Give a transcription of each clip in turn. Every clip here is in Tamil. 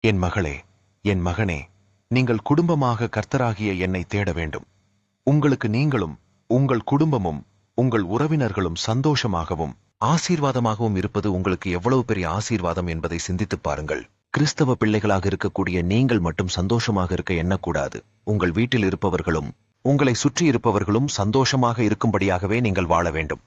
என் மகளே, என் மகனே, நீங்கள் குடும்பமாக கர்த்தராகிய என்னை தேட வேண்டும். உங்களுக்கு நீங்களும் உங்கள் குடும்பமும் உங்கள் உறவினர்களும் சந்தோஷமாகவும் ஆசீர்வாதமாகவும் இருப்பது உங்களுக்கு எவ்வளவு பெரிய ஆசீர்வாதம் என்பதை சிந்தித்துப் பாருங்கள். கிறிஸ்தவ பிள்ளைகளாக இருக்கக்கூடிய நீங்கள் மட்டும் சந்தோஷமாக இருக்க எண்ணக்கூடாது. உங்கள் வீட்டில் இருப்பவர்களும் உங்களை சுற்றி இருப்பவர்களும் சந்தோஷமாக இருக்கும்படியாகவே நீங்கள் வாழ வேண்டும்.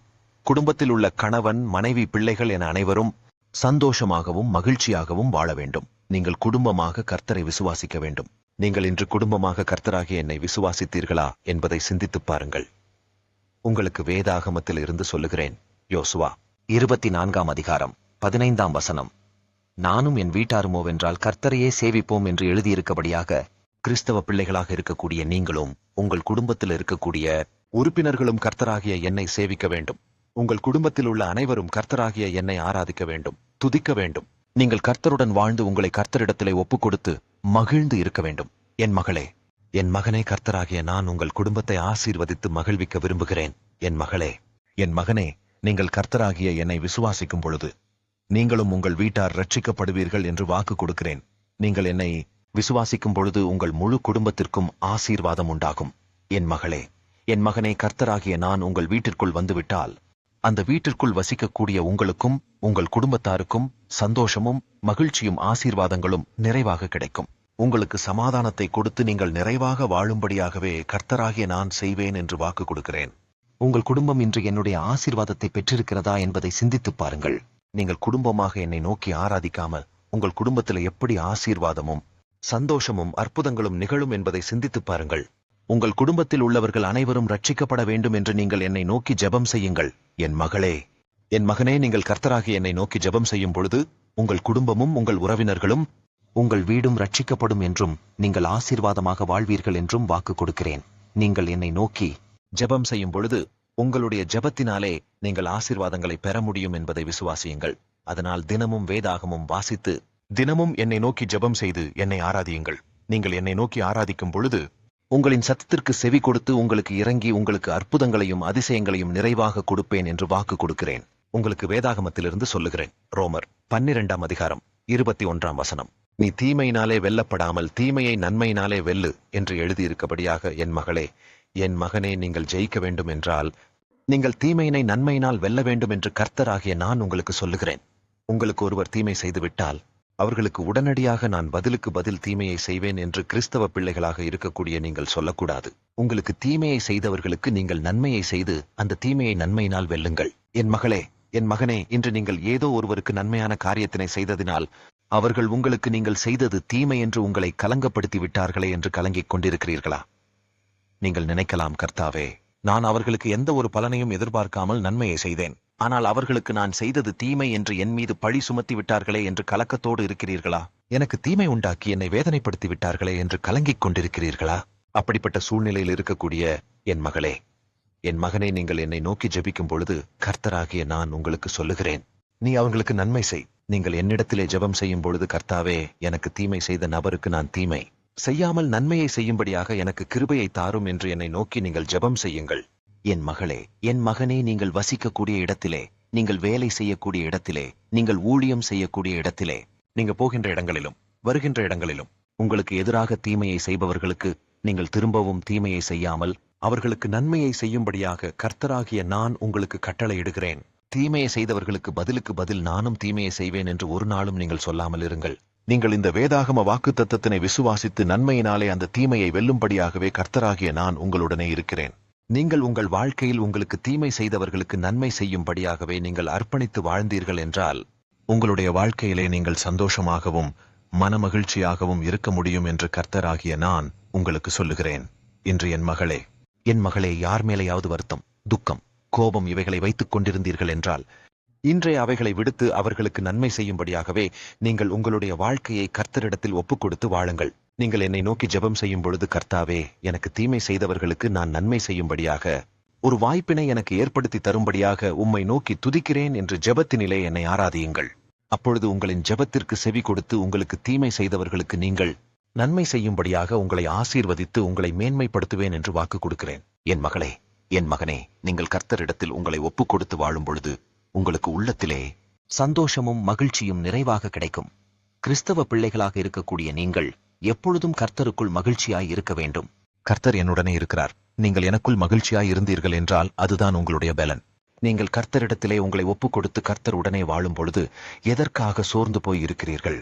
குடும்பத்தில் உள்ள கணவன், மனைவி, பிள்ளைகள் என அனைவரும் சந்தோஷமாகவும் மகிழ்ச்சியாகவும் வாழ வேண்டும். நீங்கள் குடும்பமாக கர்த்தரை விசுவாசிக்க வேண்டும். நீங்கள் இன்று குடும்பமாக கர்த்தராகிய என்னை விசுவாசித்தீர்களா என்பதை சிந்தித்துப் பாருங்கள். உங்களுக்கு வேதாகமத்தில் இருந்து சொல்லுகிறேன். யோசுவா 24ஆம் அதிகாரம் 15ஆம் வசனம். நானும் என் வீட்டாருமோவென்றால் கர்த்தரையே சேவிப்போம் என்று எழுதியிருக்கபடியாக கிறிஸ்தவ பிள்ளைகளாக இருக்கக்கூடிய நீங்களும் உங்கள் குடும்பத்தில் இருக்கக்கூடிய உறுப்பினர்களும் கர்த்தராகிய என்னை சேவிக்க வேண்டும். உங்கள் குடும்பத்தில் உள்ள அனைவரும் கர்த்தராகிய என்னை ஆராதிக்க வேண்டும், துதிக்க வேண்டும். நீங்கள் கர்த்தருடன் வாழ்ந்து உங்களை கர்த்தரிடத்திலே ஒப்புக் கொடுத்து மகிழ்ந்து இருக்க வேண்டும். என் மகளே, என் மகனே, கர்த்தராகிய நான் உங்கள் குடும்பத்தை ஆசீர்வதித்து மகிழ்விக்க விரும்புகிறேன். என் மகளே, என் மகனே, நீங்கள் கர்த்தராகிய என்னை விசுவாசிக்கும் பொழுது நீங்களும் உங்கள் வீட்டார் ரட்சிக்கப்படுவீர்கள் என்று வாக்கு கொடுக்கிறேன். நீங்கள் என்னை விசுவாசிக்கும் பொழுது உங்கள் முழு குடும்பத்திற்கும் ஆசீர்வாதம் உண்டாகும். என் மகளே, என் மகனே, கர்த்தராகிய நான் உங்கள் வீட்டிற்குள் வந்துவிட்டால் அந்த வீட்டிற்குள் வசிக்கக்கூடிய உங்களுக்கும் உங்கள் குடும்பத்தாருக்கும் சந்தோஷமும் மகிழ்ச்சியும் ஆசீர்வாதங்களும் நிறைவாக கிடைக்கும். உங்களுக்கு சமாதானத்தை கொடுத்து நீங்கள் நிறைவாக வாழும்படியாகவே கர்த்தராகிய நான் செய்வேன் என்று வாக்கு கொடுக்கிறேன். உங்கள் குடும்பம் இன்று என்னுடைய ஆசீர்வாதத்தை பெற்றிருக்கிறதா என்பதை சிந்தித்துப் பாருங்கள். நீங்கள் குடும்பமாக என்னை நோக்கி ஆராதிக்காமல் உங்கள் குடும்பத்தில் எப்படி ஆசீர்வாதமும் சந்தோஷமும் அற்புதங்களும் நிகழும் என்பதை சிந்தித்துப் பாருங்கள். உங்கள் குடும்பத்தில் உள்ளவர்கள் அனைவரும் ரட்சிக்கப்பட வேண்டும் என்று நீங்கள் என்னை நோக்கி ஜெபம் செய்யுங்கள். என் மகளே, என் மகனே, நீங்கள் கர்த்தராகிய என்னை நோக்கி ஜெபம் செய்யும் பொழுது உங்கள் குடும்பமும் உங்கள் உறவினர்களும் உங்கள் வீடும் ரட்சிக்கப்படும் என்றும் நீங்கள் ஆசீர்வாதமாக வாழ்வீர்கள் என்றும் வாக்கு கொடுக்கிறேன். நீங்கள் என்னை நோக்கி ஜெபம் செய்யும் பொழுது உங்களுடைய ஜெபத்தினாலே நீங்கள் ஆசீர்வாதங்களை பெற முடியும் என்பதை விசுவாசியுங்கள். அதனால் தினமும் வேதாகமும் வாசித்து தினமும் என்னை நோக்கி ஜெபம் செய்து என்னை ஆராதியுங்கள். நீங்கள் என்னை நோக்கி ஆராதிக்கும் பொழுது உங்களின் சத்தத்திற்கு செவி கொடுத்து உங்களுக்கு இறங்கி உங்களுக்கு அற்புதங்களையும் அதிசயங்களையும் நிறைவாக கொடுப்பேன் என்று வாக்கு கொடுக்கிறேன். உங்களுக்கு வேதாகமத்திலிருந்து சொல்லுகிறேன். ரோமர் 12ஆம் அதிகாரம் 21ஆம் வசனம். நீ தீமையினாலே வெல்லப்படாமல் தீமையை நன்மையினாலே வெல்லு என்று எழுதியிருக்கபடியாக என் மகளே, என் மகனே, நீங்கள் ஜெயிக்க வேண்டும் என்றால் நீங்கள் தீமையினை நன்மையினால் வெல்ல வேண்டும் என்று கர்த்தராகிய நான் உங்களுக்கு சொல்லுகிறேன். உங்களுக்கு ஒருவர் தீமை செய்துவிட்டால் அவர்களுக்கு உடனடியாக நான் பதிலுக்கு பதில் தீமையை செய்வேன் என்று கிறிஸ்தவ பிள்ளைகளாக இருக்கக்கூடிய நீங்கள் சொல்லக்கூடாது. உங்களுக்கு தீமையை செய்தவர்களுக்கு நீங்கள் நன்மையை செய்து அந்த தீமையை நன்மையினால் வெல்லுங்கள். என் மகளே, என் மகனே, இன்று நீங்கள் ஏதோ ஒருவருக்கு நன்மையான காரியத்தினை செய்ததினால் அவர்கள் உங்களுக்கு நீங்கள் செய்தது தீமை என்று உங்களை கலங்கப்படுத்தி விட்டார்களே என்று கலங்கிக் கொண்டிருக்கிறீர்களா? நீங்கள் நினைக்கலாம், கர்த்தாவே, நான் அவர்களுக்கு எந்த ஒரு பலனையும் எதிர்பார்க்காமல் நன்மையை செய்தேன், ஆனால் அவர்களுக்கு நான் செய்தது தீமை என்று என் மீது பழி சுமத்தி விட்டார்களே என்று கலக்கத்தோடு இருக்கிறீர்களா? எனக்கு தீமை உண்டாக்கி என்னை வேதனைப்படுத்தி விட்டார்களே என்று கலங்கிக் கொண்டிருக்கிறீர்களா? அப்படிப்பட்ட சூழ்நிலையில் இருக்கக்கூடிய என் மகளே, என் மகனே, நீங்கள் என்னை நோக்கி ஜெபிக்கும் பொழுது கர்த்தராகிய நான் உங்களுக்கு சொல்லுகிறேன், நீ அவங்களுக்கு நன்மை செய். நீங்கள் என்னிடத்திலே ஜெபம் செய்யும் பொழுது, கர்த்தாவே, எனக்கு தீமை செய்த நபருக்கு நான் தீமை செய்யாமல் நன்மையை செய்யும்படியாக எனக்கு கிருபையை தாரும் என்று என்னை நோக்கி நீங்கள் ஜெபம் செய்யுங்கள். என் மகளே, என் மகனே, நீங்கள் வசிக்கக்கூடிய இடத்திலே, நீங்கள் வேலை செய்யக்கூடிய இடத்திலே, நீங்கள் ஊழியம் செய்யக்கூடிய இடத்திலே, நீங்க போகின்ற இடங்களிலும் வருகின்ற இடங்களிலும் உங்களுக்கு எதிராக தீமையை செய்பவர்களுக்கு நீங்கள் திரும்பவும் தீமையை செய்யாமல் அவர்களுக்கு நன்மையை செய்யும்படியாக கர்த்தராகிய நான் உங்களுக்கு கட்டளையிடுகிறேன். தீமையை செய்தவர்களுக்கு பதிலுக்கு பதில் நானும் தீமையை செய்வேன் என்று ஒரு நாளும் நீங்கள் சொல்லாமல் இருங்கள். நீங்கள் இந்த வேதாகம வாக்கு தத்தத்தினை விசுவாசித்து நன்மையினாலே அந்த தீமையை வெல்லும்படியாகவே கர்த்தராகிய நான் உங்களுடனே இருக்கிறேன். நீங்கள் உங்கள் வாழ்க்கையில் உங்களுக்கு தீமை செய்தவர்களுக்கு நன்மை செய்யும்படியாகவே நீங்கள் அர்ப்பணித்து வாழ்ந்தீர்கள் என்றால் உங்களுடைய வாழ்க்கையிலே நீங்கள் சந்தோஷமாகவும் மனமகிழ்ச்சியாகவும் இருக்க முடியும் என்று கர்த்தராகிய நான் உங்களுக்கு சொல்லுகிறேன். இன்று என் மகளே, என் மகளே, யார் மேலேயாவது வருத்தம், துக்கம், கோபம் இவைகளை வைத்துக் கொண்டிருந்தீர்கள் என்றால் இன்றைய அவைகளை விடுத்து அவர்களுக்கு நன்மை செய்யும்படியாகவே நீங்கள் உங்களுடைய வாழ்க்கையை கர்த்தரிடத்தில் ஒப்புக் கொடுத்து வாழுங்கள். நீங்கள் என்னை நோக்கி ஜெபம் செய்யும் பொழுது, கர்த்தாவே, எனக்கு தீமை செய்தவர்களுக்கு நான் நன்மை செய்யும்படியாக ஒரு வாய்ப்பினை எனக்கு ஏற்படுத்தி தரும்படியாக உம்மை நோக்கி துதிக்கிறேன் என்று ஜெபத்தினிலே என்னை ஆராதியுங்கள். அப்பொழுது உங்களின் ஜெபத்திற்கு செவி கொடுத்து உங்களுக்கு தீமை செய்தவர்களுக்கு நீங்கள் நன்மை செய்யும்படியாக உங்களை ஆசீர்வதித்து உங்களை மேன்மைப்படுத்துவேன் என்று வாக்கு கொடுக்கிறேன். என் மகளே, என் மகனே, நீங்கள் கர்த்தரிடத்தில் உங்களை ஒப்புக் கொடுத்து வாழும் பொழுது உங்களுக்கு உள்ளத்திலே சந்தோஷமும் மகிழ்ச்சியும் நிறைவாக கிடைக்கும். கிறிஸ்தவ பிள்ளைகளாக இருக்கக்கூடிய நீங்கள் எப்பொழுதும் கர்த்தருக்குள் மகிழ்ச்சியாய் இருக்க வேண்டும். கர்த்தர் என்னுடனே இருக்கிறார். நீங்கள் எனக்குள் மகிழ்ச்சியாய் இருந்தீர்கள் என்றால் அதுதான் உங்களுடைய பலன். நீங்கள் கர்த்தரிடத்திலே உங்களை ஒப்புக் கொடுத்து கர்த்தர் உடனே வாழும் பொழுது எதற்காக சோர்ந்து போய் இருக்கிறீர்கள்?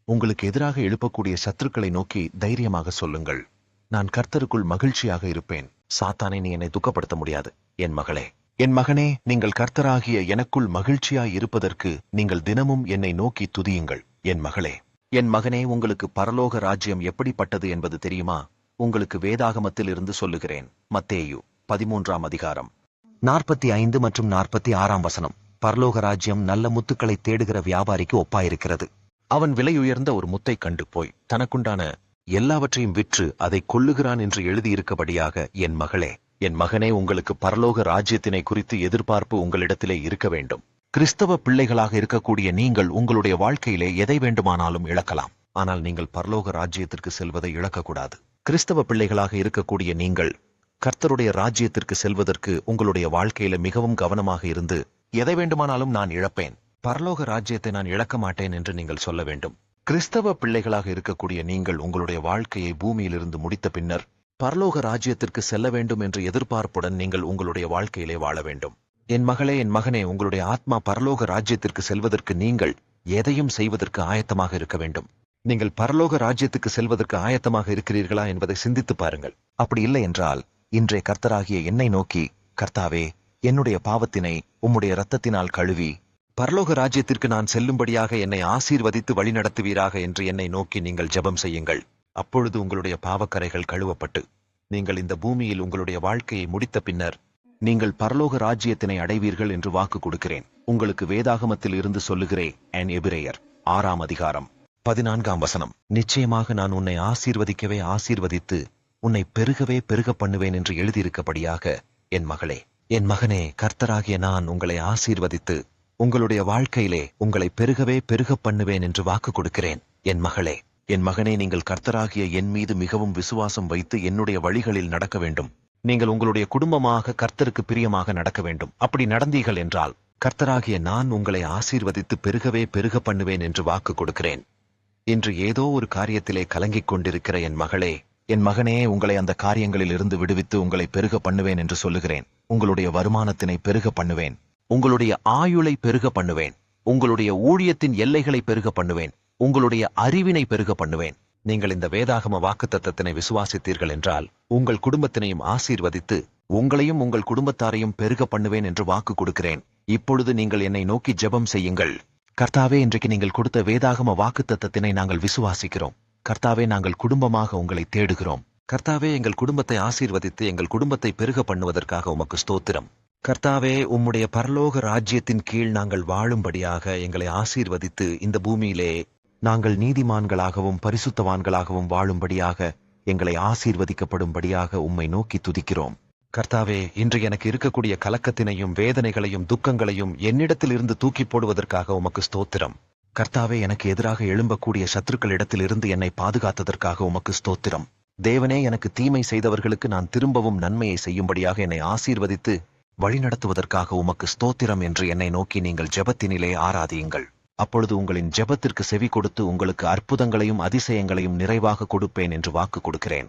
உங்களுக்கு எதிராக எழுப்பக்கூடிய சத்துருக்களை நோக்கி தைரியமாக சொல்லுங்கள், நான் கர்த்தருக்குள் மகிழ்ச்சியாக இருப்பேன். சாத்தானை நீ என்னை துக்கப்படுத்த முடியாது. என் மகளே, என் மகனே, நீங்கள் கர்த்தராகிய எனக்குள் மகிழ்ச்சியாய் இருப்பதற்கு நீங்கள் தினமும் என்னை நோக்கி துதியுங்கள். என் மகளே, என் மகனே, உங்களுக்கு பரலோக ராஜ்யம் எப்படிப்பட்டது என்பது தெரியுமா? உங்களுக்கு வேதாகமத்தில் இருந்து சொல்லுகிறேன். மத்தேயு 13ஆம் அதிகாரம் 45 மற்றும் 46ஆம் வசனம். பரலோக ராஜ்யம் நல்ல முத்துக்களை தேடுகிற வியாபாரிக்கு ஒப்பாயிருக்கிறது. அவன் விலையுயர்ந்த ஒரு முத்தை கண்டு போய் தனக்குண்டான எல்லாவற்றையும் விற்று அதை கொள்ளுகிறான் என்று எழுதியிருக்கபடியாக, என் மகளே, என் மகனே, உங்களுக்கு பரலோக ராஜ்யத்தினை குறித்து எதிர்பார்ப்பு உங்களிடத்திலே இருக்க வேண்டும். கிறிஸ்தவ பிள்ளைகளாக இருக்கக்கூடிய நீங்கள் உங்களுடைய வாழ்க்கையிலே எதை வேண்டுமானாலும் இழக்கலாம். ஆனால் நீங்கள் பரலோக ராஜ்யத்திற்கு செல்வதை இழக்கக்கூடாது. கிறிஸ்தவ பிள்ளைகளாக இருக்கக்கூடிய நீங்கள் கர்த்தருடைய ராஜ்யத்திற்கு செல்வதற்கு உங்களுடைய வாழ்க்கையில மிகவும் கவனமாக இருந்து, எதை வேண்டுமானாலும் நான் இழப்பேன், பரலோக ராஜ்யத்தை நான் இழக்க மாட்டேன் என்று நீங்கள் சொல்ல வேண்டும். கிறிஸ்தவ பிள்ளைகளாக இருக்கக்கூடிய நீங்கள் உங்களுடைய வாழ்க்கையை பூமியிலிருந்து முடித்த பின்னர் பரலோக ராஜ்யத்திற்கு செல்ல வேண்டும் என்ற எதிர்பார்ப்புடன் நீங்கள் உங்களுடைய வாழ்க்கையிலே வாழ வேண்டும். என் மகளே, என் மகனே, உங்களுடைய ஆத்மா பரலோக ராஜ்யத்திற்கு செல்வதற்கு நீங்கள் எதையும் செய்வதற்கு ஆயத்தமாக இருக்க வேண்டும். நீங்கள் பரலோக ராஜ்யத்துக்கு செல்வதற்கு ஆயத்தமாக இருக்கிறீர்களா என்பதை சிந்தித்து பாருங்கள். அப்படி இல்லை என்றால் இன்றைய கர்த்தராகிய என்னை நோக்கி, கர்த்தாவே, என்னுடைய பாவத்தினை உம்முடைய இரத்தத்தினால் கழுவி பரலோக ராஜ்யத்திற்கு நான் செல்லும்படியாக என்னை ஆசீர்வதித்து வழிநடத்துவீராக என்று என்னை நோக்கி நீங்கள் ஜெபம் செய்யுங்கள். அப்பொழுது உங்களுடைய பாவக்கரைகள் கழுவப்பட்டு நீங்கள் இந்த பூமியில் உங்களுடைய வாழ்க்கையை முடித்த பின்னர் நீங்கள் பரலோக ராஜ்யத்தினை அடைவீர்கள் என்று வாக்கு கொடுக்கிறேன். உங்களுக்கு வேதாகமத்தில் இருந்து சொல்லுகிறேன். எபிரேயர் 6ஆம் அதிகாரம் 14ஆம் வசனம். நிச்சயமாக நான் உன்னை ஆசீர்வதிக்கவே ஆசீர்வதித்து உன்னை பெருகவே பெருக பண்ணுவேன் என்று எழுதியிருக்கபடியாக, என் மகளே, என் மகனே, கர்த்தராகிய நான் உங்களை ஆசீர்வதித்து உங்களுடைய வாழ்க்கையிலே உங்களை பெருகவே பெருக பண்ணுவேன் என்று வாக்கு கொடுக்கிறேன். என் மகளே, என் மகனே, நீங்கள் கர்த்தராகிய என் மீது மிகவும் விசுவாசம் வைத்து என்னுடைய வழிகளில் நடக்க வேண்டும். நீங்கள் உங்களுடைய குடும்பமாக கர்த்தருக்கு பிரியமாக நடக்க வேண்டும். அப்படி நடந்தீர்கள் என்றால் கர்த்தராகிய நான் உங்களை ஆசீர்வதித்து பெருகவே பெருக பண்ணுவேன் என்று வாக்கு கொடுக்கிறேன். இன்று ஏதோ ஒரு காரியத்திலே கலங்கிக் கொண்டிருக்கிற என் மகளே, என் மகனே, உங்களை அந்த காரியங்களில் இருந்து விடுவித்து உங்களை பெருக பண்ணுவேன் என்று சொல்லுகிறேன். உங்களுடைய வருமானத்தினை பெருக பண்ணுவேன். உங்களுடைய ஆயுளை பெருக பண்ணுவேன். உங்களுடைய ஊழியத்தின் எல்லைகளை பெருக பண்ணுவேன். உங்களுடைய அறிவினை பெருக பண்ணுவேன். நீங்கள் இந்த வேதாகம வாக்குத்தத்தத்தினை விசுவாசித்தீர்கள் என்றால் உங்கள் குடும்பத்தினையும் ஆசீர்வதித்து உங்களையும் உங்கள் குடும்பத்தாரையும் பெருக பண்ணுவேன் என்று வாக்கு கொடுக்கிறேன். இப்பொழுது நீங்கள் என்னை நோக்கி ஜெபம் செய்யுங்கள். கர்த்தாவே, இன்றைக்கு நீங்கள் கொடுத்த வேதாகம வாக்குத்தத்தத்தினை நாங்கள் விசுவாசிக்கிறோம். கர்த்தாவே, நாங்கள் குடும்பமாக உங்களை தேடுகிறோம். கர்த்தாவே, எங்கள் குடும்பத்தை ஆசீர்வதித்து எங்கள் குடும்பத்தை பெருக பண்ணுவதற்காக உமக்கு ஸ்தோத்திரம். கர்த்தாவே, உம்முடைய பரலோக ராஜ்யத்தின் கீழ் நாங்கள் வாழும்படியாக எங்களை ஆசீர்வதித்து இந்த பூமியிலே நாங்கள் நீதிமான்களாகவும் பரிசுத்தவான்களாகவும் வாழும்படியாக எங்களை ஆசீர்வதிக்கப்படும்படியாக உம்மை நோக்கி துதிக்கிறோம். கர்த்தாவே, இன்று எனக்கு இருக்கக்கூடிய கலக்கத்தினையும் வேதனைகளையும் துக்கங்களையும் என்னிடத்தில் இருந்து தூக்கி போடுவதற்காக உமக்கு ஸ்தோத்திரம். கர்த்தாவே, எனக்கு எதிராக எழும்பக்கூடிய சத்துருக்களிடத்திலிருந்து என்னை பாதுகாத்ததற்காக உமக்கு ஸ்தோத்திரம். தேவனே, எனக்கு தீமை செய்தவர்களுக்கு நான் திரும்பவும் நன்மையை செய்யும்படியாக என்னை ஆசீர்வதித்து வழிநடத்துவதற்காக உமக்கு ஸ்தோத்திரம் என்று என்னை நோக்கி நீங்கள் ஜெபத்தினிலே ஆராதியுங்கள். அப்பொழுது உங்களின் ஜெபத்திற்கு செவி கொடுத்து உங்களுக்கு அற்புதங்களையும் அதிசயங்களையும் நிறைவாக கொடுப்பேன் என்று வாக்கு கொடுக்கிறேன்.